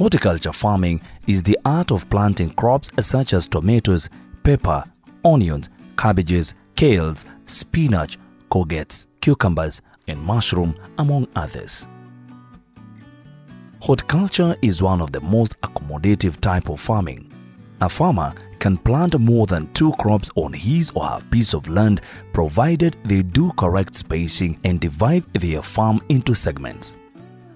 Horticulture farming is the art of planting crops such as tomatoes, pepper, onions, cabbages, kales, spinach, courgettes, cucumbers, and mushroom, among others. Horticulture is one of the most accommodative type of farming. A farmer can plant more than 2 crops on his or her piece of land provided they do correct spacing and divide their farm into segments.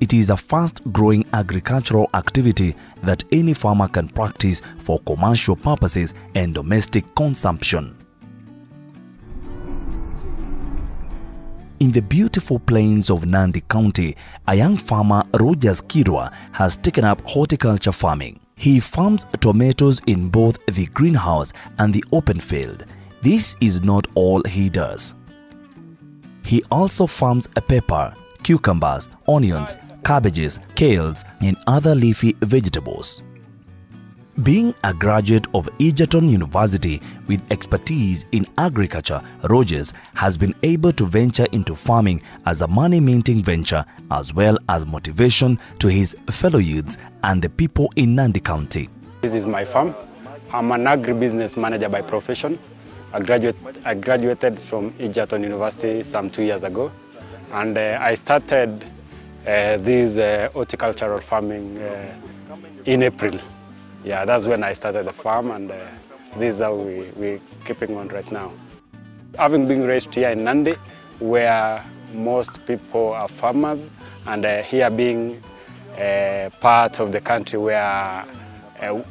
It is a fast-growing agricultural activity that any farmer can practice for commercial purposes and domestic consumption. In the beautiful plains of Nandi County, a young farmer, Rodgers Kirwa, has taken up horticulture farming. He farms tomatoes in both the greenhouse and the open field. This is not all he does. He also farms pepper, cucumbers, onions, cabbages, kales, and other leafy vegetables. Being a graduate of Egerton University with expertise in agriculture, Rodgers has been able to venture into farming as a money-minting venture as well as motivation to his fellow youths and the people in Nandi County. This is my farm. I'm an agribusiness manager by profession. I graduated from Egerton University some 2 years ago, and I started this horticultural farming in April. Yeah, that's when I started the farm, and this is how we're keeping on right now. Having been raised here in Nandi, where most people are farmers, and here being part of the country where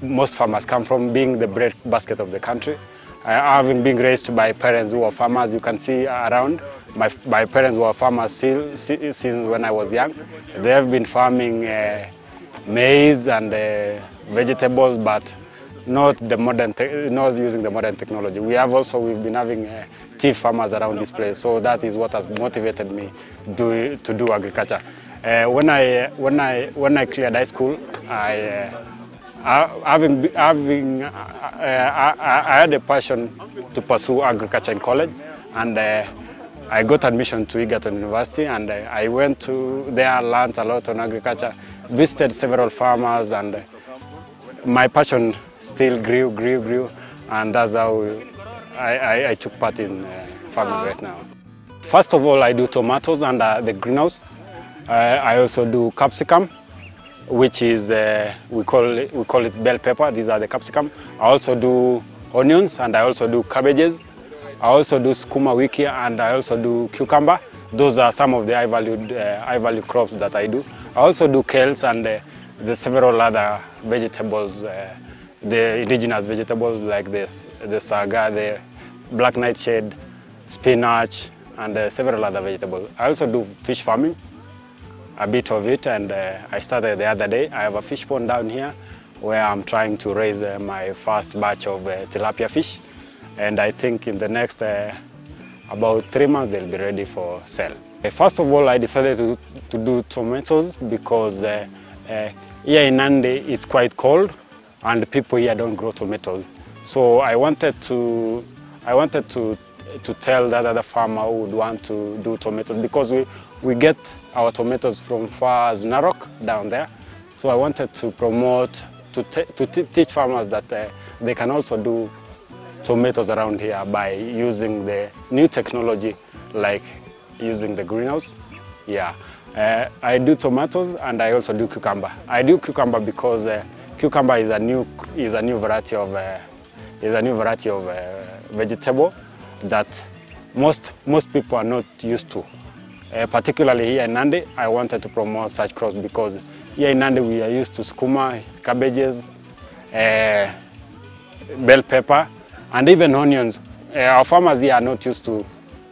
most farmers come from, being the bread basket of the country. Having been raised by parents who are farmers, you can see around, my parents were farmers since when I was young. They have been farming maize and vegetables, but not using the modern technology. We've been having tea farmers around this place, so that is what has motivated me to do agriculture. When I cleared high school, I had a passion to pursue agriculture in college, and I got admission to Egerton University, and I went to there, learned a lot on agriculture, visited several farmers, and my passion still grew, and that's how I took part in farming right now. First of all, I do tomatoes under the greenhouse. I also do capsicum, which is we call it bell pepper. These are the capsicum. I also do onions, and I also do cabbages. I also do skuma wiki, and I also do cucumber. Those are some of the high value crops that I do. I also do kales and the several other vegetables, the indigenous vegetables like this, the saga, the black nightshade, spinach, and several other vegetables. I also do fish farming, a bit of it, and I started the other day. I have a fish pond down here where I'm trying to raise my first batch of tilapia fish. And I think in the next about 3 months they'll be ready for sale. First of all, I decided to do tomatoes because here in Nandi it's quite cold and people here don't grow tomatoes. So I wanted to tell that other farmer who would want to do tomatoes, because we get our tomatoes from far as Narok down there. So I wanted to promote, to teach farmers that they can also do tomatoes around here by using the new technology, like using the greenhouse. Yeah, I do tomatoes and I also do cucumber. I do cucumber because cucumber is a new variety of vegetable that most people are not used to. Particularly here in Nandi, I wanted to promote such crops because here in Nandi we are used to skuma, cabbages, bell pepper, and even onions. Our farmers here are not used to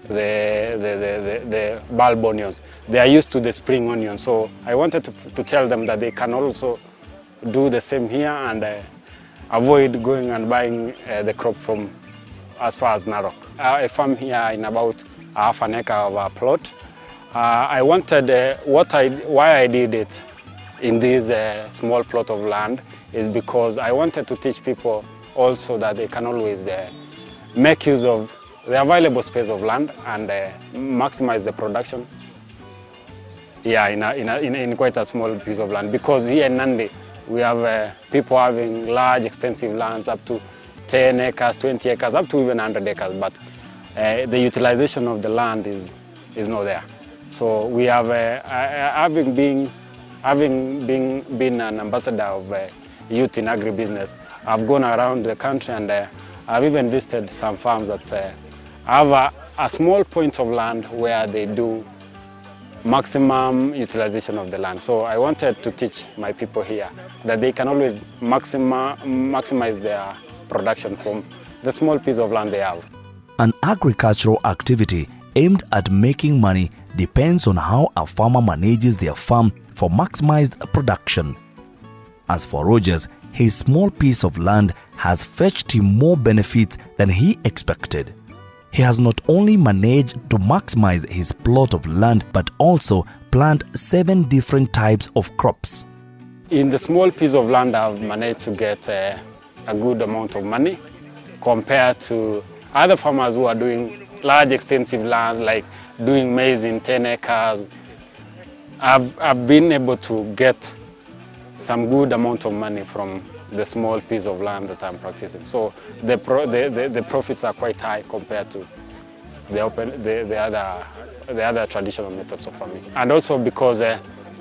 the bulb onions. They are used to the spring onions. So I wanted to tell them that they can also do the same here and avoid going and buying the crop from as far as Narok. I farm here in about half an acre of a plot. I wanted, why I did it in this small plot of land is because I wanted to teach people also that they can always make use of the available space of land and maximize the production. Yeah, in quite a small piece of land, because here in Nandi We have people having large, extensive lands up to 10 acres, 20 acres, up to even 100 acres, but the utilization of the land is not there. So we have, having been an ambassador of youth in agribusiness, I've gone around the country and I've even visited some farms that have a small point of land where they do maximum utilization of the land. So I wanted to teach my people here that they can always maximize their production from the small piece of land they have. An agricultural activity aimed at making money depends on how a farmer manages their farm for maximized production. As for Rodgers, his small piece of land has fetched him more benefits than he expected. He has not only managed to maximize his plot of land but also plant 7 different types of crops. In the small piece of land, I've managed to get a good amount of money compared to other farmers who are doing large extensive land, like doing maize in 10 acres. I've been able to get some good amount of money from the small piece of land that I'm practicing. So the profits are quite high compared to the other traditional methods of farming. And also because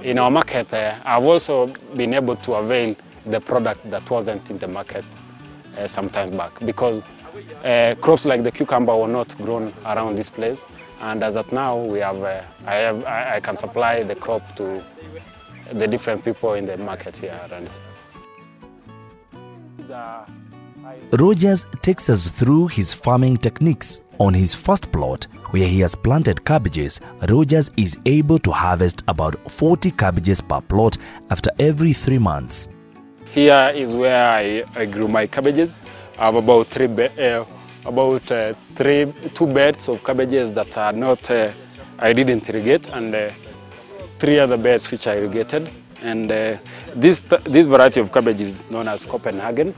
in our market, I've also been able to avail the product that wasn't in the market some time back, because crops like the cucumber were not grown around this place, and as of now we have, I can supply the crop to the different people in the market here. Rodgers takes us through his farming techniques. On his first plot, where he has planted cabbages, Rodgers is able to harvest about 40 cabbages per plot after every 3 months. Here is where I grew my cabbages. I have about 2 beds of cabbages that are not, I didn't irrigate, and 3 other beds which I irrigated. And this variety of cabbage is known as Copenhagen.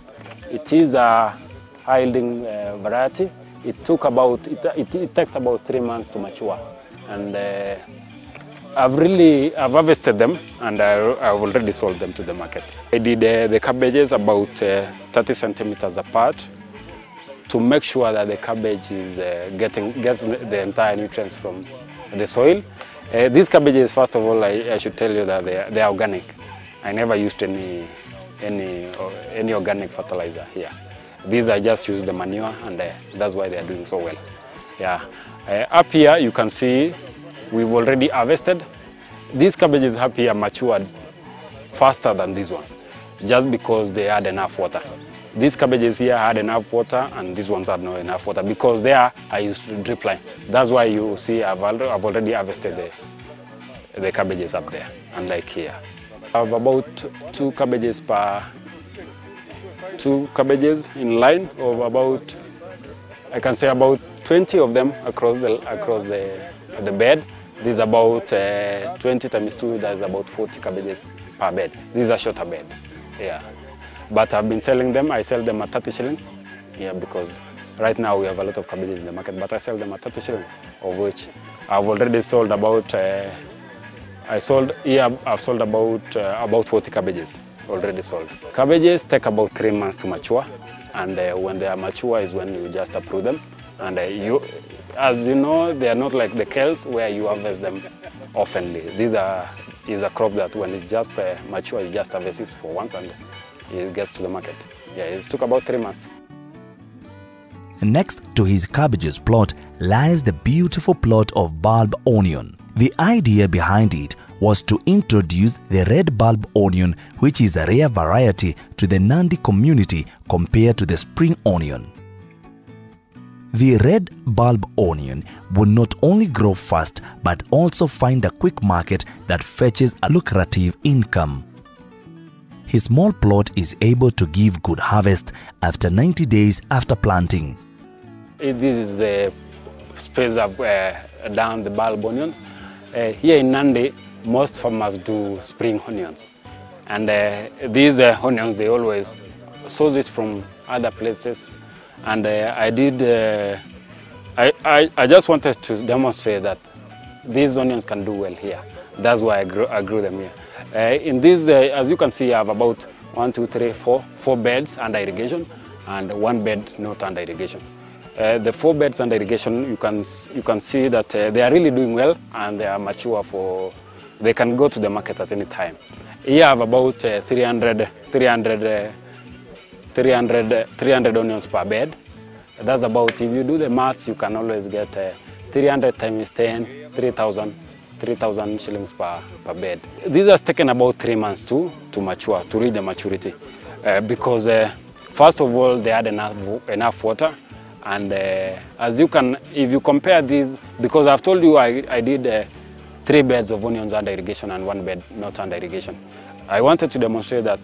It is a high-yielding variety. It takes about 3 months to mature, and I've harvested them, and I've already sold them to the market. I did the cabbages about 30 centimeters apart to make sure that the cabbage is gets the entire nutrients from the soil. These cabbages, first of all, I should tell you that they are organic. I never used any organic fertilizer here. These I just use the manure, and that's why they are doing so well. Yeah. Up here you can see we've already harvested. These cabbages up here matured faster than these ones, just because they had enough water. These cabbages here had enough water, and these ones had not enough water, because there I used drip line. That's why you see I've already harvested the cabbages up there, unlike here. I have about 2 cabbages in line, of about, I can say about 20 of them across the bed. This is about 20 times 2, that's about 40 cabbages per bed. These are shorter bed, yeah. But I've been selling them. I sell them at 30 shillings, yeah, because right now we have a lot of cabbages in the market, but I sell them at 30 shillings, of which I've already sold about, I've sold about 40 cabbages already sold. Cabbages take about 3 months to mature, and when they are mature is when you just uproot them. And as you know, they are not like the kales where you harvest them oftenly. These is a crop that when it's just mature, you just harvest it for once and it gets to the market. Yeah, it took about 3 months. Next to his cabbages plot lies the beautiful plot of bulb onion. The idea behind it was to introduce the red bulb onion, which is a rare variety to the Nandi community compared to the spring onion. The red bulb onion will not only grow fast but also find a quick market that fetches a lucrative income. His small plot is able to give good harvest after 90 days after planting. This is the space of down the bulb onions. Here in Nandi, most farmers do spring onions, and these onions, they always source it from other places. And I just wanted to demonstrate that these onions can do well here. That's why I grew them here. In this, as you can see, I have about 1, 2, 3, 4 beds under irrigation and 1 bed not under irrigation. The 4 beds under irrigation, you can see that they are really doing well and they are mature they can go to the market at any time. Here I have about 300 onions per bed. That's about, if you do the maths, you can always get 300 times 10, 3,000 shillings per bed. This has taken about 3 months to mature, to reach the maturity. Because first of all, they had enough water. And as you can, if you compare these, because I've told you I did 3 beds of onions under irrigation and 1 bed not under irrigation. I wanted to demonstrate that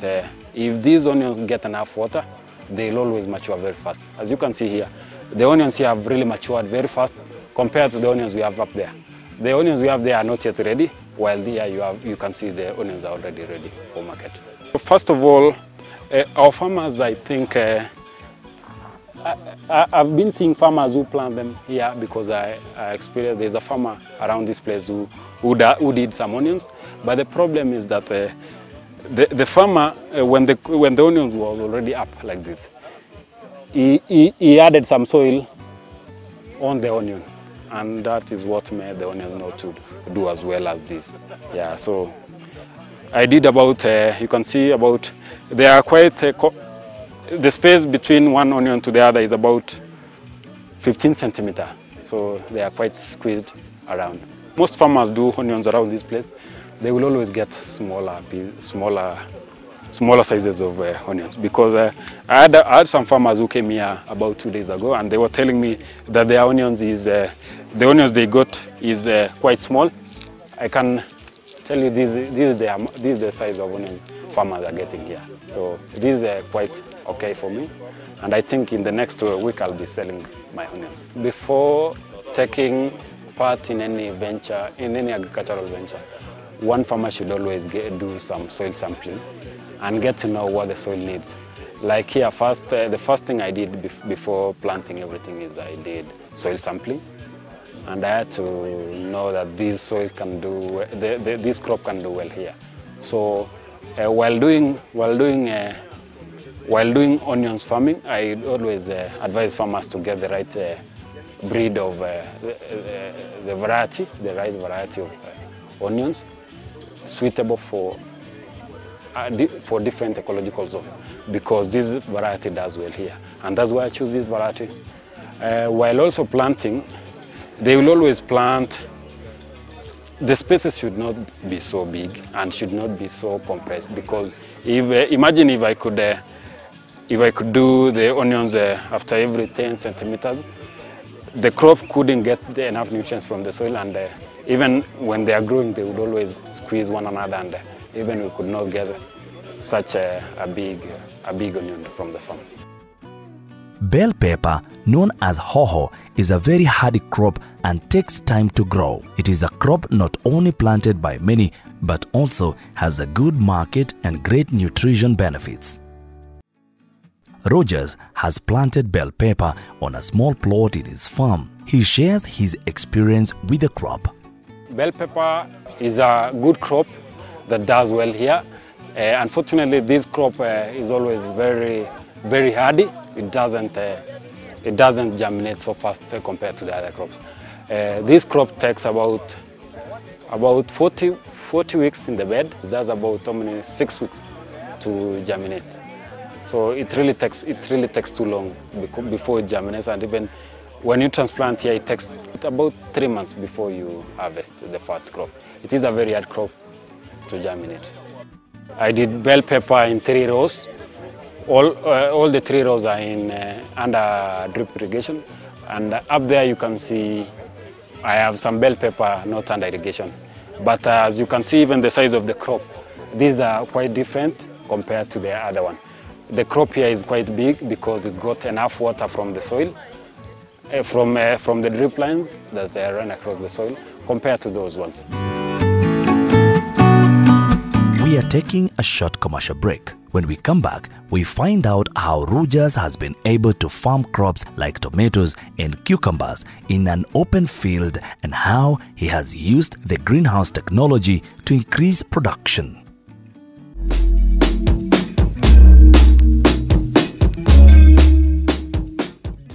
if these onions get enough water, they'll always mature very fast. As you can see here, the onions here have really matured very fast compared to the onions we have up there. The onions we have there are not yet ready, while there you can see the onions are already ready for market. First of all, our farmers, I think, I've been seeing farmers who plant them here because I experienced there's a farmer around this place who did some onions. But the problem is that the farmer, when the onions was already up like this, he added some soil on the onion, and that is what made the onions not to do as well as this. Yeah, so I did about, you can see about, they are quite, the space between one onion to the other is about 15 centimeters, so they are quite squeezed around. Most farmers do onions around this place. They will always get smaller sizes of onions, because I had some farmers who came here about 2 days ago and they were telling me that their onions the onions they got is quite small. I can tell you this is the size of onions farmers are getting here. So this is quite okay for me, and I think in the next week I'll be selling my onions. Before taking part in any venture, in any agricultural venture, one farmer should always do some soil sampling and get to know what the soil needs. Like here, the first thing I did before planting everything is I did soil sampling, and I had to know that this crop can do well here. So while doing onions farming, I always advise farmers to get the right breed of the right variety of onions, suitable for different ecological zones, because this variety does well here, and that's why I choose this variety. While also planting, they will always plant. The spaces should not be so big and should not be so compressed, because imagine if I could do the onions after every 10 centimeters, the crop couldn't get enough nutrients from the soil, and even when they are growing, they would always squeeze one another, and even we could not get such a big onion from the farm. Bell pepper, known as hoho, is a very hardy crop and takes time to grow. It is a crop not only planted by many, but also has a good market and great nutrition benefits. Rodgers has planted bell pepper on a small plot in his farm. He shares his experience with the crop. Bell pepper is a good crop that does well here. Unfortunately, this crop is always very, very hardy. It doesn't germinate so fast compared to the other crops. This crop takes about 40 weeks in the bed. That's about 6 weeks to germinate. So it really takes too long before it germinates, and even when you transplant here, it takes about 3 months before you harvest the first crop. It is a very hard crop to germinate. I did bell pepper in 3 rows. All the 3 rows are in under drip irrigation, and up there you can see I have some bell pepper not under irrigation. But as you can see, even the size of the crop, these are quite different compared to the other one. The crop here is quite big because it got enough water from the soil, from the drip lines that run across the soil, compared to those ones. We are taking a short commercial break. When we come back, we find out how Rodgers has been able to farm crops like tomatoes and cucumbers in an open field, and how he has used the greenhouse technology to increase production.